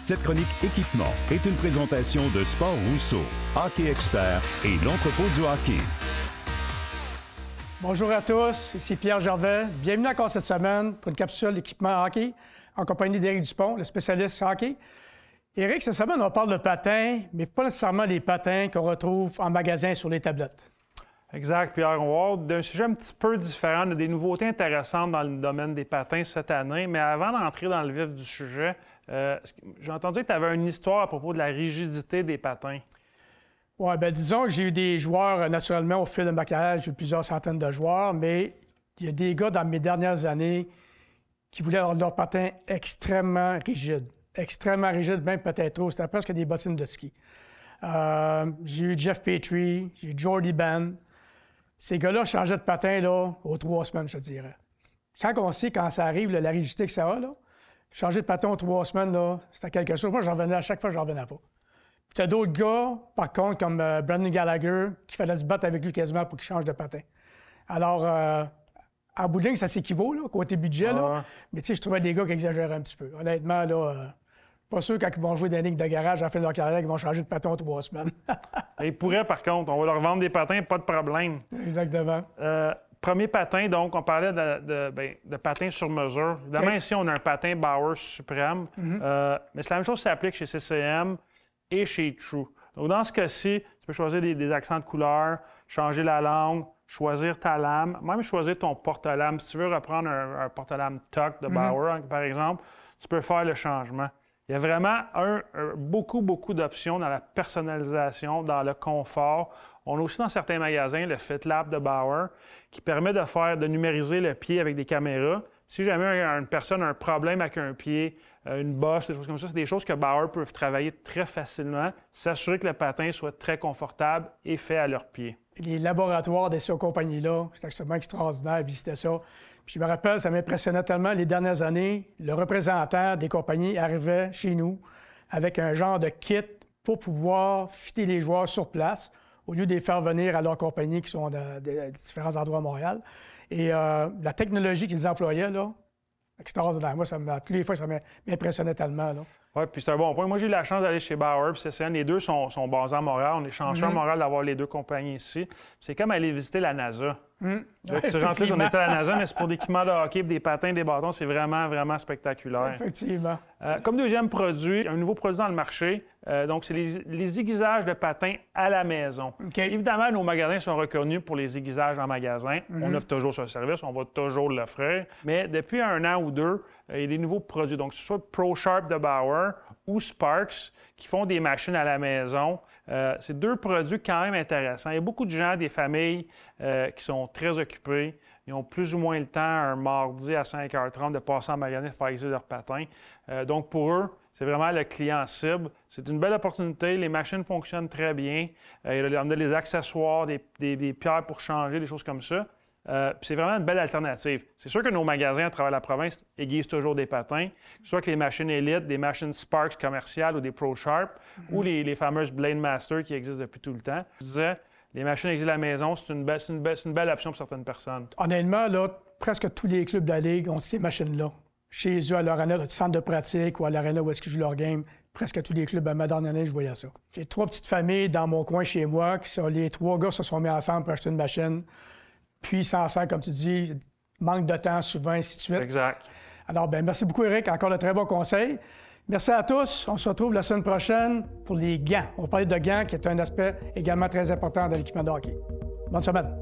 Cette chronique équipement est une présentation de Sport Rousseau, Hockey Expert et l'entrepôt du hockey. Bonjour à tous, ici Pierre Gervais. Bienvenue encore cette semaine pour une capsule d'équipement hockey en compagnie d'Éric Dupont, le spécialiste hockey. Éric, cette semaine, on parle de patins, mais pas nécessairement les patins qu'on retrouve en magasin sur les tablettes. Exact, Pierre. On va d'un sujet un petit peu différent. On a des nouveautés intéressantes dans le domaine des patins cette année. Mais avant d'entrer dans le vif du sujet, j'ai entendu que tu avais une histoire à propos de la rigidité des patins. Oui, bien disons que j'ai eu des joueurs, naturellement, au fil de ma carrière, j'ai eu plusieurs centaines de joueurs, mais il y a des gars dans mes dernières années qui voulaient avoir leurs patins extrêmement rigides. Extrêmement rigides, même peut-être trop. C'était presque des bottines de ski. J'ai eu Jeff Petrie, j'ai eu Jordy Ben. Ces gars-là changeaient de patin là, aux 3 semaines, je te dirais. Quand on sait, quand ça arrive, la rigidité que ça a, là, changer de patin aux 3 semaines, là, c'était quelque chose. Moi, j'en revenais à chaque fois, j'en revenais pas. Puis tu as d'autres gars, par contre, comme Brendan Gallagher, qui fallait se battre avec lui quasiment pour qu'il change de patin. Alors, en bout de ligne, ça s'équivaut, là, côté budget, là. Mais tu sais, je trouvais des gars qui exagéraient un petit peu. Honnêtement, là, pas sûr quand ils vont jouer dans des ligues de garage à la fin de leur carrière qu'ils vont changer de patin aux 3 semaines. Ils pourraient, par contre. On va leur vendre des patins, pas de problème. Exactement. Premier patin, donc, on parlait de patins sur mesure. Évidemment, ici, on a un patin Bauer suprême. Mais c'est la même chose qui s'applique chez CCM et chez True. Donc, dans ce cas-ci, tu peux choisir des accents de couleur, changer la langue, choisir ta lame, même choisir ton porte-lame. Si tu veux reprendre un porte-lame Tuck de Bauer, par exemple, tu peux faire le changement. Il y a vraiment beaucoup d'options dans la personnalisation, dans le confort. On a aussi dans certains magasins le FitLab de Bauer qui permet de numériser le pied avec des caméras. Si jamais une personne a un problème avec un pied, une bosse, des choses comme ça, c'est des choses que Bauer peuvent travailler très facilement, s'assurer que le patin soit très confortable et fait à leur pied. Les laboratoires de ces compagnies-là, c'est absolument extraordinaire de visiter ça. Puis je me rappelle, ça m'impressionnait tellement les dernières années. Le représentant des compagnies arrivait chez nous avec un genre de kit pour pouvoir fitter les joueurs sur place au lieu de les faire venir à leur compagnie qui sont de différents endroits à Montréal. Et la technologie qu'ils employaient, là, extraordinaire. Moi, tous les fois, ça m'impressionnait tellement. Oui, puis c'est un bon point. Moi, j'ai eu la chance d'aller chez Bauer et CCM. Les deux sont basés à Montréal. On est chanceux à Montréal d'avoir les deux compagnies ici. C'est comme aller visiter la NASA. Tu rentres là, on était à la NASA, mais c'est pour des équipements de hockey, des patins, des bâtons. C'est vraiment spectaculaire. Effectivement. Comme deuxième produit, un nouveau produit dans le marché. Donc, c'est les aiguisages de patins à la maison. Évidemment, nos magasins sont reconnus pour les aiguisages en magasin. On offre toujours ce service, on va toujours l'offrir. Mais depuis 1 an ou 2, il y a des nouveaux produits. Donc, soit ProSharp de Bauer ou Sparks qui font des machines à la maison. C'est 2 produits quand même intéressants. Il y a beaucoup de gens, des familles qui sont très occupés. Ils ont plus ou moins le temps, un mardi à 5h30, de passer en magasin et de faire aiguiser leurs patins. Donc, pour eux, c'est vraiment le client cible. C'est une belle opportunité. Les machines fonctionnent très bien. On a des accessoires, des pierres pour changer, des choses comme ça. C'est vraiment une belle alternative. C'est sûr que nos magasins à travers la province aiguisent toujours des patins, que ce soit que les machines Elite, des machines Sparks commerciales ou des ProSharp, ou les fameuses Blade Master qui existent depuis tout le temps. Je disais, les machines aiguisées à la maison, c'est une belle option pour certaines personnes. Honnêtement, là, presque tous les clubs de la Ligue ont ces machines-là. Chez eux, à l'aréna, le centre de pratique ou à l'aréna où est-ce qu'ils jouent leur game, presque tous les clubs, à ma dernière année, je voyais ça. J'ai 3 petites familles dans mon coin chez moi, les 3 gars se sont mis ensemble pour acheter une machine. Puis, ça en sert, comme tu dis, manque de temps souvent, ainsi de suite. Exact. Alors, bien, merci beaucoup, Éric. Encore de très bons conseils. Merci à tous. On se retrouve la semaine prochaine pour les gants. On va parler de gants, qui est un aspect également très important dans l'équipement de hockey. Bonne semaine.